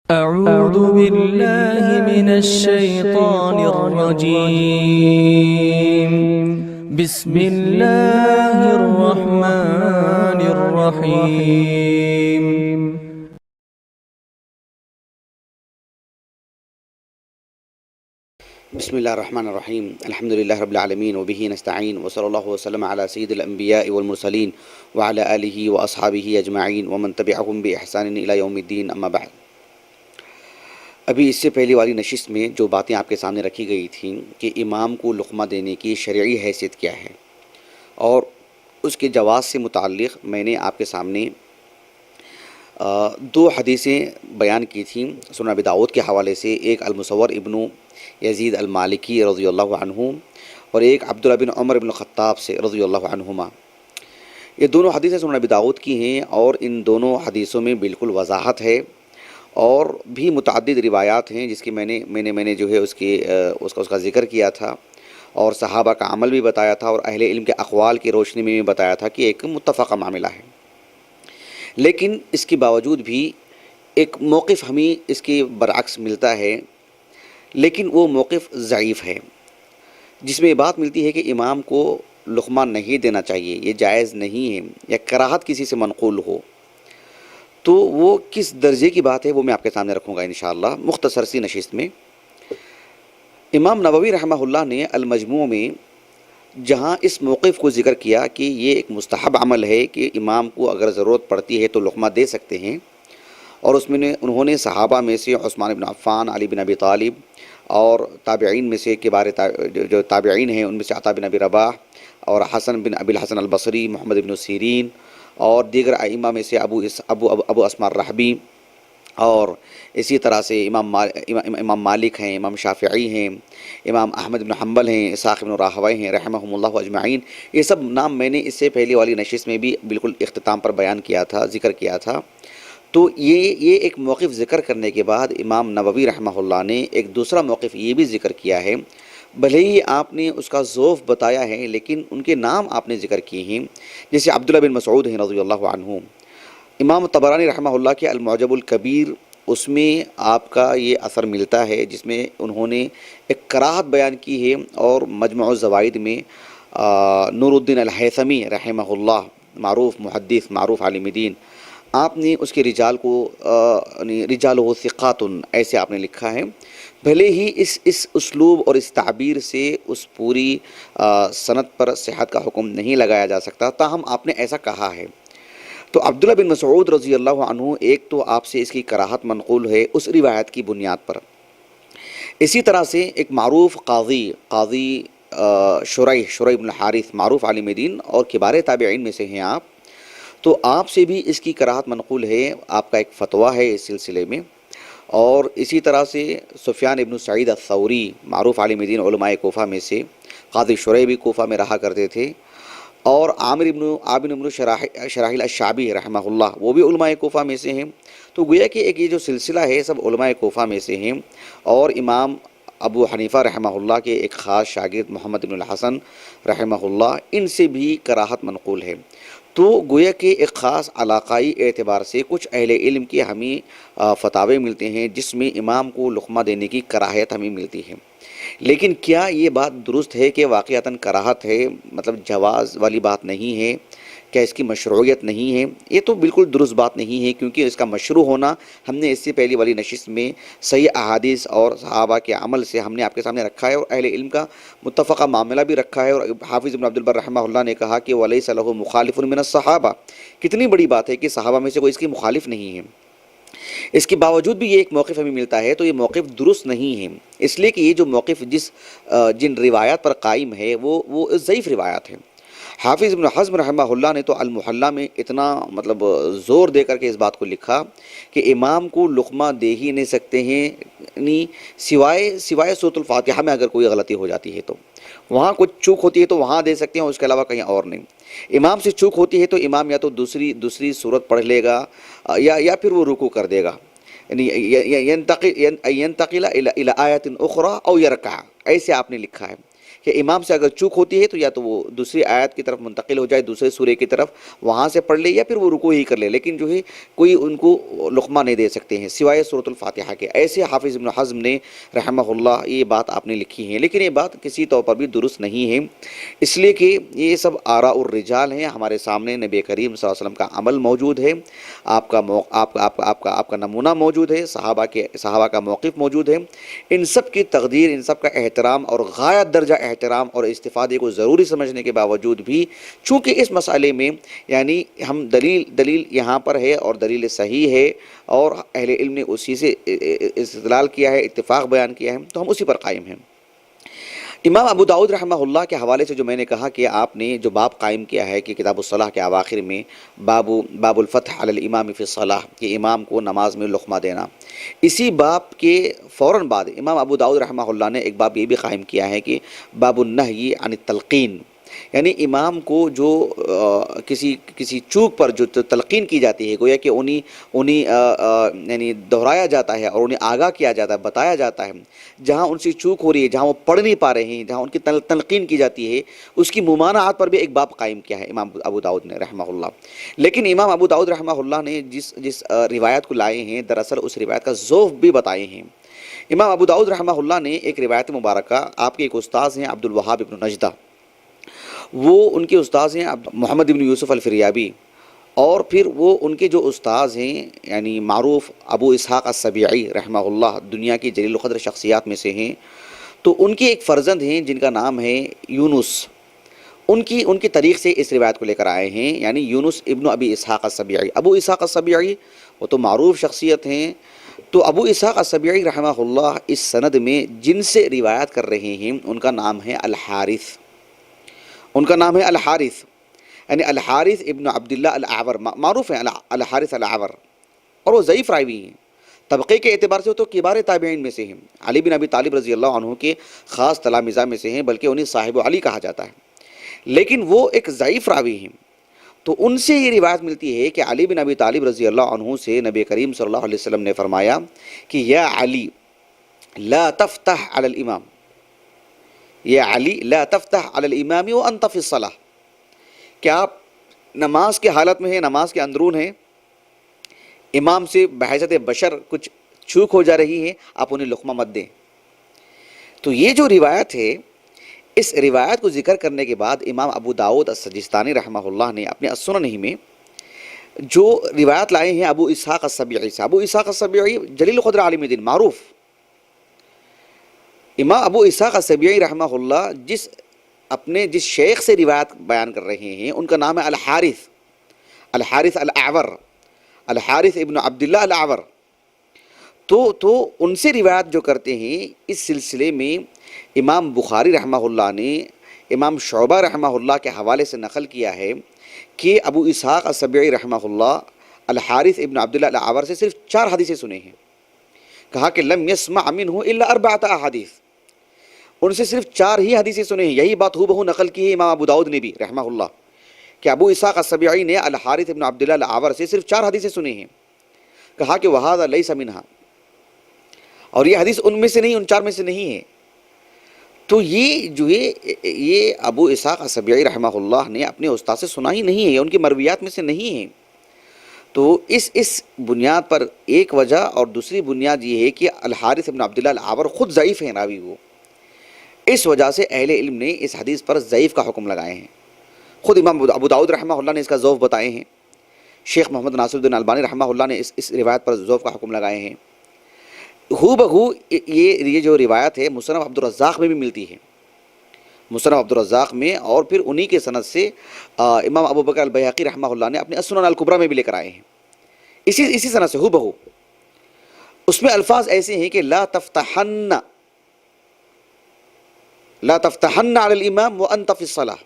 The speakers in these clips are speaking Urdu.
أعوذ بالله من الشيطان الرجيم. بسم الله الرحمن الرحيم. بسم الله الرحمن الرحيم. الحمد لله رب العالمين وبه نستعين وصلى الله وسلم على سيد الأنبياء والمرسلين وعلى آله وأصحابه أجمعين ومن تبعهم بإحسان إلى يوم الدين أما بعد. ابھی اس سے پہلی والی نشست میں جو باتیں آپ کے سامنے رکھی گئی تھیں کہ امام کو لقمہ دینے کی شرعی حیثیت کیا ہے اور اس کے جواز سے متعلق میں نے آپ کے سامنے دو حدیثیں بیان کی تھیں سنن ابی داؤد کے حوالے سے، ایک المصور ابن یزید المالکی رضی اللہ عنہ اور ایک عبداللہ بن عمر بن الخطاب سے رضی اللہ عنہما۔ یہ دونوں حدیثیں سنن ابی داؤد کی ہیں اور ان دونوں حدیثوں میں بالکل وضاحت ہے اور بھی متعدد روایات ہیں جس کی میں نے جو ہے اس کا ذکر کیا تھا اور صحابہ کا عمل بھی بتایا تھا اور اہل علم کے اقوال کی روشنی میں بھی بتایا تھا کہ ایک متفقہ معاملہ ہے، لیکن اس کے باوجود بھی ایک موقف ہمیں اس کے برعکس ملتا ہے، لیکن وہ موقف ضعیف ہے، جس میں یہ بات ملتی ہے کہ امام کو لقمہ نہیں دینا چاہیے، یہ جائز نہیں ہے، یا کراہت کسی سے منقول ہو، تو وہ کس درجے کی بات ہے وہ میں آپ کے سامنے رکھوں گا انشاءاللہ مختصر سی نشست میں۔ امام نووی رحمہ اللہ نے المجموع میں جہاں اس موقف کو ذکر کیا کہ یہ ایک مستحب عمل ہے کہ امام کو اگر ضرورت پڑتی ہے تو لقمہ دے سکتے ہیں، اور اس میں انہوں نے صحابہ میں سے عثمان بن عفان، علی بن ابی طالب اور تابعین میں سے کبار جو تابعین ہیں ان میں سے عطا بن ابی رباح اور حسن بن ابی الحسن البصری، محمد بن سیرین اور دیگر ائمہ میں سے ابو اسماء الرحبی، اور اسی طرح سے امام مالک ہیں، امام شافعی ہیں، امام احمد بن حنبل ہیں، اسحاق بن راہویہ ہیں رحمہم اللہ اجمعین۔ یہ سب نام میں نے اس سے پہلی والی نشست میں بھی بالکل اختتام پر بیان کیا تھا، ذکر کیا تھا۔ تو یہ ایک موقف ذکر کرنے کے بعد امام نووی رحمہ اللہ نے ایک دوسرا موقف یہ بھی ذکر کیا ہے، بھلے ہی آپ نے اس کا ذوف بتایا ہے لیکن ان کے نام آپ نے ذکر کیے ہیں، جیسے عبداللہ بن مسعود ہیں رضی اللہ عنہ۔ امام طبرانی رحمہ اللہ کے المعجم الکبیر اس میں آپ کا یہ اثر ملتا ہے جس میں انہوں نے ایک کراہت بیان کی ہے، اور مجمع الزوائد میں نور الدین الہیثمی رحمہ اللہ، معروف محدث، معروف عالم دین، آپ نے اس کے رجال کو رجالہ ثقات ایسے آپ نے لکھا ہے، بھلے ہی اس اسلوب اور اس تعبیر سے اس پوری سند پر صحت کا حکم نہیں لگایا جا سکتا، تاہم آپ نے ایسا کہا ہے۔ تو عبداللہ بن مسعود رضی اللہ عنہ ایک تو آپ سے اس کی کراہت منقول ہے اس روایت کی بنیاد پر، اسی طرح سے ایک معروف قاضی شریح بن حارث، معروف عالم دین اور کبار تابعین میں سے ہیں آپ، تو آپ سے بھی اس کی کراہت منقول ہے، آپ کا ایک فتویٰ ہے اس سلسلے میں۔ اور اسی طرح سے سفیان ابن سعید الثوری، معروف عالم دین علماء کوفہ میں سے، قاضی شریح بھی کوفہ میں رہا کرتے تھے، اور عامر ابن شراحیل الشعبی رحمہ اللہ وہ بھی علماء کوفہ میں سے ہیں، تو گویا کہ ایک یہ جو سلسلہ ہے سب علماء کوفہ میں سے ہیں، اور امام ابو حنیفہ رحمہ اللہ کے ایک خاص شاگرد محمد بن الحسن رحمہ اللہ، ان سے بھی کراہت منقول ہے۔ تو گویا کہ ایک خاص علاقائی اعتبار سے کچھ اہل علم کے ہمیں فتاوے ملتے ہیں جس میں امام کو لقمہ دینے کی کراہت ہمیں ملتی ہے، لیکن کیا یہ بات درست ہے کہ واقعتاً کراہت ہے، مطلب جواز والی بات نہیں ہے، کیا اس کی مشروعیت نہیں ہے؟ یہ تو بالکل درست بات نہیں ہے، کیونکہ اس کا مشروع ہونا ہم نے اس سے پہلی والی نشست میں صحیح احادیث اور صحابہ کے عمل سے ہم نے آپ کے سامنے رکھا ہے، اور اہل علم کا متفقہ معاملہ بھی رکھا ہے، اور حافظ ابن عبد البر رحمہ اللہ نے کہا کہ وَلَيْسَ لَهُ مُخَالِفٌ مِّنَ الصَّحَابَہ، کتنی بڑی بات ہے کہ صحابہ میں سے کوئی اس کی مخالف نہیں ہے، اس کے باوجود بھی یہ ایک موقف ہمیں ملتا ہے، تو یہ موقف درست نہیں ہے، اس لیے کہ یہ جو موقف جن روایات پر قائم ہے وہ ضعیف روایات ہیں۔ حافظ ابن حزم رحمہ اللہ نے تو المحلہ میں اتنا زور دے کر کے اس بات کو لکھا کہ امام کو لقمہ دے ہی نہیں سکتے ہیں، سوائے سورۃ الفاتحہ میں اگر کوئی غلطی ہو جاتی ہے تو وہاں کچھ چوک ہوتی ہے تو وہاں دے سکتے ہیں، اس کے علاوہ کہیں اور نہیں۔ امام سے چوک ہوتی ہے تو امام یا تو دوسری سورت پڑھ لے گا یا پھر وہ رکوع کر دے گا، ینتقل الی آیت اخری او یرکع، ایسے آپ نے لکھا ہے کہ امام سے اگر چوک ہوتی ہے تو یا تو وہ دوسری آیت کی طرف منتقل ہو جائے، دوسرے سورے کی طرف، وہاں سے پڑھ لے، یا پھر وہ رکوع ہی کر لے، لیکن جو ہے کوئی ان کو لقمہ نہیں دے سکتے ہیں سوائے سورۃ الفاتحہ کے۔ ایسے حافظ ابن حزم نے رحمہ اللہ یہ بات آپ نے لکھی ہے، لیکن یہ بات کسی طور پر بھی درست نہیں ہے، اس لیے کہ یہ سب آراء الرجال ہیں۔ ہمارے سامنے نبی کریم صلی اللہ علیہ وسلم کا عمل موجود ہے، آپ کا نمونہ موجود ہے، صحابہ کا موقف موجود ہے، ان سب کی تقدیر، ان سب کا احترام اور غایت درجہ احترام اور استفادے کو ضروری سمجھنے کے باوجود بھی، چونکہ اس مسئلے میں یعنی ہم دلیل یہاں پر ہے اور دلیل صحیح ہے اور اہل علم نے اسی سے استدلال کیا ہے، اتفاق بیان کیا ہے، تو ہم اسی پر قائم ہیں۔ امام ابو داؤد رحمہ اللہ کے حوالے سے جو میں نے کہا کہ آپ نے جو باب قائم کیا ہے کہ کتاب الصلاح کے اواخر میں باب الفتح علی الامام فی الصلاح، کہ امام کو نماز میں لقمہ دینا، اسی باب کے فوراً بعد امام ابو داؤد رحمہ اللہ نے ایک باب یہ بھی قائم کیا ہے کہ باب النہی عن التلقین، یعنی امام کو جو کسی چوک پر جو تلقین کی جاتی ہے، گویا کہ انہیں یعنی دہرایا جاتا ہے اور انہیں آگاہ کیا جاتا ہے، بتایا جاتا ہے، جہاں ان سے چوک ہو رہی ہے، جہاں وہ پڑھ نہیں پا رہے ہیں، جہاں ان کی تلقین کی جاتی ہے، اس کی ممانعات پر بھی ایک باب قائم کیا ہے امام ابو داؤد نے رحمہ اللہ۔ لیکن امام ابو داؤد رحمہ اللہ نے جس روایت کو لائے ہیں، دراصل اس روایت کا ذوف بھی بتائے ہیں۔ امام ابو داؤد رحمہ اللہ نے ایک روایت مبارکہ، آپ کے ایک استاذ ہیں عبد الوہاب ابن نجدہ، وہ ان کے استاذ ہیں محمد ابن یوسف الفریابی، اور پھر وہ ان کے جو استاذ ہیں یعنی معروف ابو اسحاق السبیعی رحمہ اللہ، دنیا کی جلیل القدر شخصیات میں سے ہیں، تو ان کے ایک فرزند ہیں جن کا نام ہے یونس، ان کی طریق سے اس روایت کو لے کر آئے ہیں، یعنی یونس ابن ابی اسحاق السبیعی۔ ابو اسحاق السبیعی وہ تو معروف شخصیت ہیں، تو ابو اسحاق السبیعی رحمہ اللہ اس سند میں جن سے روایت کر رہے ہیں ان کا نام ہے الحارث، ان کا نام ہے الحارث، یعنی الحارث ابن عبداللہ الاعور، معروف ہیں الحارث الاعور، اور وہ ضعیف راوی ہیں، طبقے کے اعتبار سے وہ تو کبار تابعین میں سے ہیں، علی بن ابی طالب رضی اللہ عنہ کے خاص تلامذہ میں سے ہیں، بلکہ انہیں صاحب علی کہا جاتا ہے، لیکن وہ ایک ضعیف راوی ہیں۔ تو ان سے یہ روایت ملتی ہے کہ علی بن ابی طالب رضی اللہ عنہ سے نبی کریم صلی اللہ علیہ وسلم نے فرمایا کہ یا علی لا تفتح علی الامام، یا علی لا تفتح علی الامام وانت فی الصلاۃ، کہ آپ نماز کے حالت میں ہیں، نماز کے اندرون ہیں، امام سے بحیثیت بشر کچھ چوک ہو جا رہی ہے، آپ انہیں لقمہ مت دیں۔ تو یہ جو روایت ہے، اس روایت کو ذکر کرنے کے بعد امام ابو داؤد السجستانی رحمہ اللہ نے اپنے السنن ہی میں جو روایت لائے ہیں ابو اسحاق السبیعی سے، ابو اسحاق السبیعی جلیل القدر عالم دین معروف، امام ابو اسحاق السبیعی رحمہ اللہ جس شیخ سے روایت بیان کر رہے ہیں ان کا نام ہے الحارث الاعور، الحارث ابن عبداللہ الاعور، تو ان سے روایت جو کرتے ہیں اس سلسلے میں امام بخاری رحمہ اللہ نے امام شعبہ رحمہ اللہ کے حوالے سے نقل کیا ہے کہ ابو اسحاق السبیعی رحمہ اللہ الحارث ابن عبداللہ الاعور سے صرف 4 حدیثیں سنے ہیں، کہا کہ لم يسمع منہ الا 4 احادیث، ان سے صرف 4 ہی حدیثیں سنے ہیں۔ یہی بات ہو بہو نقل کی ہے امام ابو داؤد نے بھی رحمہ اللہ کہ ابو اسحاق السبیعی نے الحارث ابن عبداللہ الاعور سے صرف 4 حدیثیں سنے ہیں، کہا کہ وَهَذَا لَيْسَ مِنْهَا، اور یہ حدیث ان میں سے نہیں، ان 4 میں سے نہیں ہے۔ تو یہ جو ہے یہ ابو اسحاق السبیعی رحمہ اللہ نے اپنے استاد سے سنا ہی نہیں ہے، ان کی مرویات میں سے نہیں ہے۔ تو اس بنیاد پر ایک وجہ، اور دوسری بنیاد یہ ہے کہ الحارث ابن عبداللہ الاعور خود ضعیف ہیں راوی، وہ اس وجہ سے اہل علم نے اس حدیث پر ضعیف کا حکم لگائے ہیں۔ خود امام ابو داؤد رحمہ اللہ نے اس کا ضعف بتائے ہیں، شیخ محمد ناصر الدین البانی رحمہ اللہ نے اس روایت پر ضعف کا حکم لگائے ہیں۔ ہو بہو یہ جو روایت ہے مصنف عبد الرزاق میں بھی ملتی ہے، مصنف عبد الرزاق میں، اور پھر انہی کے سند سے امام ابو بکر البیہقی رحمہ اللہ نے اپنے السنن الکبریٰ میں بھی لے کر آئے ہیں، اسی سند سے ہو بہو۔ اس میں الفاظ ایسے ہیں کہ لا تفتحن علی الامام وانت فی الصلاۃ،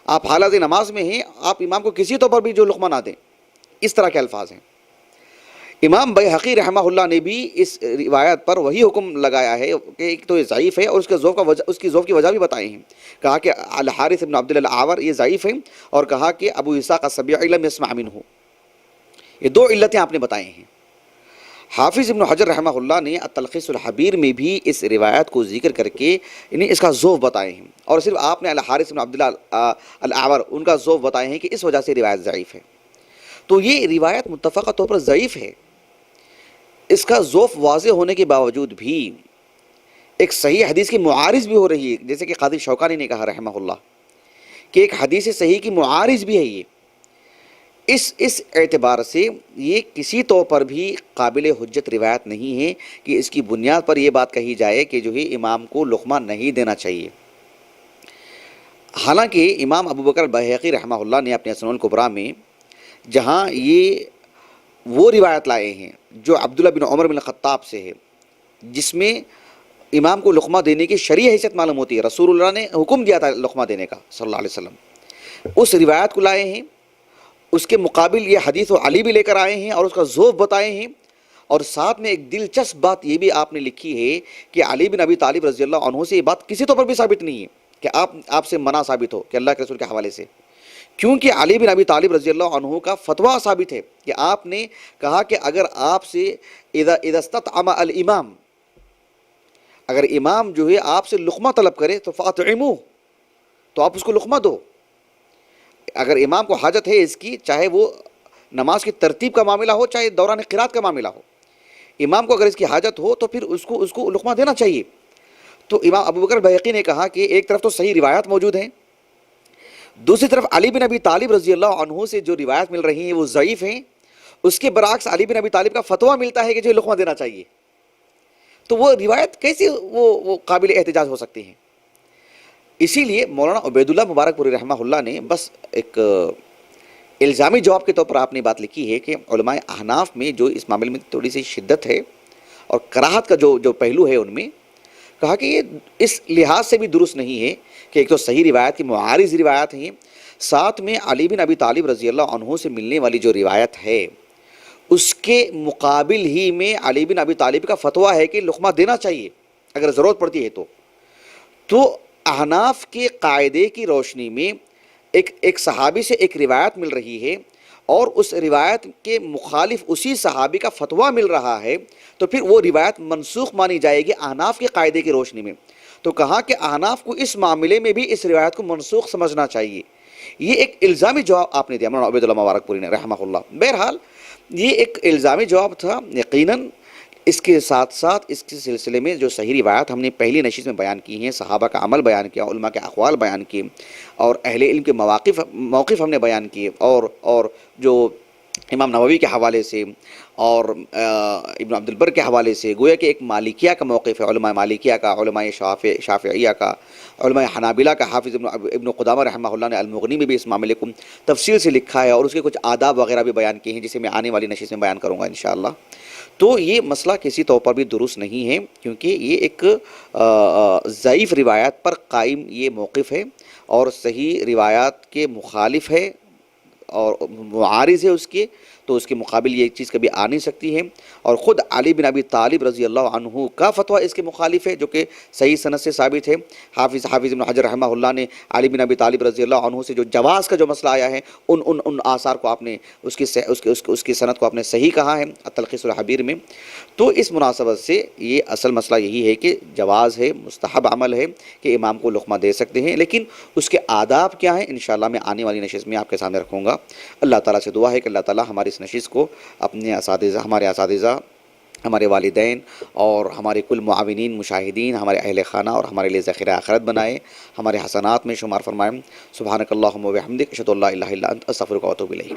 آپ حالت نماز میں ہیں، آپ امام کو کسی طور پر بھی جو لقمہ نہ دیں، اس طرح کے الفاظ ہیں۔ امام بیہقی رحمہ اللہ نے بھی اس روایت پر وہی حکم لگایا ہے کہ ایک تو یہ ضعیف ہے، اور اس کی ضعف کی وجہ بھی بتائی ہیں، کہا کہ الحارث ابن عبداللہ الاعور یہ ضعیف ہیں، اور کہا کہ ابو اسحاق السبیعی لم یسمع منہ، یہ 2 علتیں آپ نے بتائے ہیں۔ حافظ ابن حجر رحمہ اللہ نے التلخیص الحبیر میں بھی اس روایت کو ذکر کر کے انہیں اس کا ذوف بتائے ہیں، اور صرف آپ نے الحارث بن عبداللہ الاعور ان کا ذوف بتائے ہیں کہ اس وجہ سے روایت ضعیف ہے۔ تو یہ روایت متفقہ طور پر ضعیف ہے، اس کا ذوف واضح ہونے کے باوجود بھی ایک صحیح حدیث کی معارض بھی ہو رہی ہے، جیسے کہ قاضی شوکانی نے کہا رحمہ اللہ کہ ایک حدیث صحیح کی معارض بھی ہے یہ۔ اس اعتبار سے یہ کسی طور پر بھی قابل حجت روایت نہیں ہے کہ اس کی بنیاد پر یہ بات کہی جائے کہ جو ہے امام کو لقمہ نہیں دینا چاہیے۔ حالانکہ امام ابو بکر البیہقی رحمہ اللہ نے اپنے سنن الکبریٰ میں جہاں یہ وہ روایت لائے ہیں جو عبداللہ بن عمر بن الخطاب سے ہے، جس میں امام کو لقمہ دینے کی شرعی حیثیت معلوم ہوتی ہے، رسول اللہ نے حکم دیا تھا لقمہ دینے کا صلی اللہ علیہ وسلم، اس روایت کو لائے ہیں۔ اس کے مقابل یہ حدیث و علی بھی لے کر آئے ہیں اور اس کا ذوف بتائے ہیں، اور ساتھ میں ایک دلچسپ بات یہ بھی آپ نے لکھی ہے کہ علی بن ابی طالب رضی اللہ عنہ سے یہ بات کسی طور پر بھی ثابت نہیں ہے کہ آپ سے منع ثابت ہو کہ اللہ کے رسول کے حوالے سے، کیونکہ علی بن ابی طالب رضی اللہ عنہ کا فتویٰ ثابت ہے کہ آپ نے کہا کہ اگر آپ سے اذا استطعم الامام، اگر امام جو ہے آپ سے لقمہ طلب کرے تو فاطعموہ، تو آپ اس کو لقمہ دو۔ اگر امام کو حاجت ہے اس کی، چاہے وہ نماز کی ترتیب کا معاملہ ہو، چاہے دوران قرات کا معاملہ ہو، امام کو اگر اس کی حاجت ہو تو پھر اس کو لقمہ دینا چاہیے۔ تو امام ابو بکر البیہقی نے کہا کہ ایک طرف تو صحیح روایات موجود ہیں، دوسری طرف علی بن ابی طالب رضی اللہ عنہ سے جو روایت مل رہی ہیں وہ ضعیف ہیں، اس کے برعکس علی بن ابی طالب کا فتویٰ ملتا ہے کہ جو لقمہ دینا چاہیے، تو وہ روایت کیسے وہ قابل احتجاج ہو سکتی ہیں؟ اسی لیے مولانا عبید اللہ مبارک پوری رحمہ اللہ نے بس ایک الزامی جواب کے طور پر آپ نے بات لکھی ہے کہ علماء احناف میں جو اس معاملے میں تھوڑی سی شدت ہے اور کراہت کا جو پہلو ہے ان میں، کہا کہ یہ اس لحاظ سے بھی درست نہیں ہے کہ ایک تو صحیح روایت کی معارض روایات ہیں، ساتھ میں علی بن ابی طالب رضی اللہ عنہ سے ملنے والی جو روایت ہے اس کے مقابل ہی میں علی بن ابی طالب کا فتویٰ ہے کہ لقمہ دینا چاہیے اگر ضرورت پڑتی ہے تو احناف کے قاعدے کی روشنی میں ایک صحابی سے ایک روایت مل رہی ہے اور اس روایت کے مخالف اسی صحابی کا فتویٰ مل رہا ہے، تو پھر وہ روایت منسوخ مانی جائے گی احناف کے قاعدے کی روشنی میں۔ تو کہا کہ احناف کو اس معاملے میں بھی اس روایت کو منسوخ سمجھنا چاہیے۔ یہ ایک الزامی جواب آپ نے دیا مولانا عبید اللہ مبارک پوری نے رحمہ اللہ۔ بہرحال یہ ایک الزامی جواب تھا، یقیناً اس کے ساتھ ساتھ اس کے سلسلے میں جو صحیح روایات ہم نے پہلی نشست میں بیان کی ہیں، صحابہ کا عمل بیان کیا، علماء کے اقوال بیان کیے، اور اہل علم کے موقف ہم نے بیان کیے، اور جو امام نووی کے حوالے سے اور ابن عبد البر کے حوالے سے گویا کہ ایک مالکیہ کا موقف ہے، علماء مالکیہ کا، علماء شافعیہ کا، علماء حنابلہ کا۔ حافظ ابن قدامہ رحمہ اللہ نے المغنی میں بھی اس معاملے کو تفصیل سے لکھا ہے اور اس کے کچھ آداب وغیرہ بھی بیان کیے ہیں، جسے میں آنے والی نشست میں بیان کروں گا انشاءاللہ۔ تو یہ مسئلہ کسی طور پر بھی درست نہیں ہے، کیونکہ یہ ایک ضعیف روایت پر قائم یہ موقف ہے اور صحیح روایات کے مخالف ہے اور معارض ہے اس کے، تو اس کے مقابل یہ چیز کبھی آ نہیں سکتی ہے۔ اور خود علی بن ابی طالب رضی اللہ عنہ کا فتویٰ اس کے مخالف ہے، جو کہ صحیح سند سے ثابت ہے۔ حافظ ابن حجر رحمہ اللہ نے علی بن ابی طالب رضی اللہ عنہ سے جو جواز کا جو مسئلہ آیا ہے ان آثار کو آپ نے اس کی سند کو آپ نے صحیح کہا ہے التلخیص الحبیر میں۔ تو اس مناسبت سے یہ اصل مسئلہ یہی ہے کہ جواز ہے، مستحب عمل ہے کہ امام کو لقمہ دے سکتے ہیں، لیکن اس کے آداب کیا ہیں انشاءاللہ میں آنے والی نشست میں آپ کے سامنے رکھوں گا۔ اللہ تعالیٰ سے دعا ہے کہ اللہ تعالیٰ ہماری اس نشست کو اپنے ہمارے اساتذہ، ہمارے والدین اور ہمارے کل معاونین، مشاہدین، ہمارے اہل خانہ اور ہمارے لیے ذخیرہ آخرت بنائے، ہمارے حسنات میں شمار فرمائیں۔ سبحانک اللہم و بحمدک، اشہد ان لا الہ الا انت، استغفرک و اتوب الیک۔